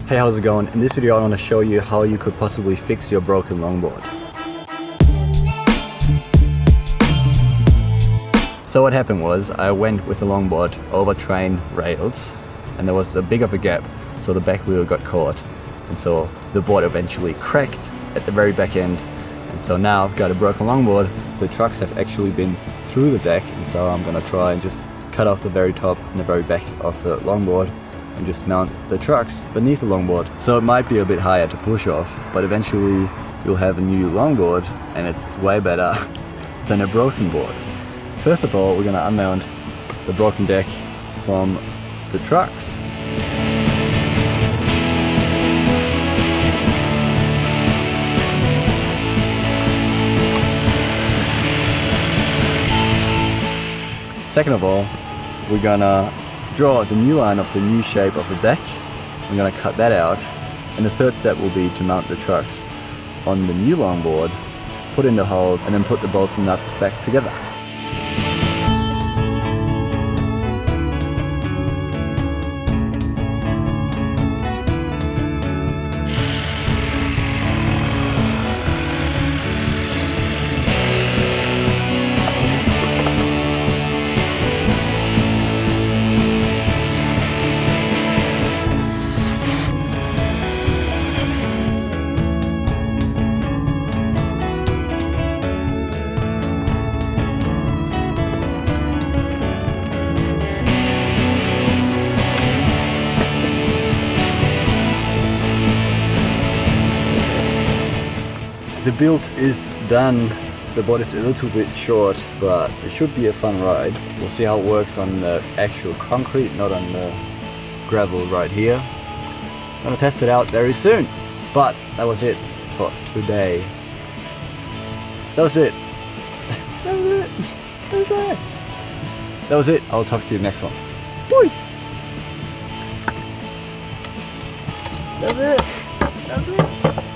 Hey, how's it going? In this video I want to show you how you could possibly fix your broken longboard. So what happened was I went with the longboard over train rails and there was a big of a gap, so the back wheel got caught and so the board eventually cracked at the very back end, and so now I've got a broken longboard. The trucks have actually been through the deck, and so I'm going to try and just cut off the very top and the very back of the longboard and just mount the trucks beneath the longboard. So it might be a bit higher to push off, but eventually you'll have a new longboard and it's way better than a broken board. First of all, we're going to unmount the broken deck from the trucks. Second of all, we're gonna draw the new line of the new shape of the deck. We're gonna cut that out. And the third step will be to mount the trucks on the new longboard, put in the hole, and then put the bolts and nuts back together. The build is done. The board is a little bit short, but it should be a fun ride. We'll see how it works on the actual concrete, not on the gravel right here. I'm gonna test it out very soon. But that was it for today. That was it. That was it. That was it. That was it. I'll talk to you next one. Boy. That's it. That's it.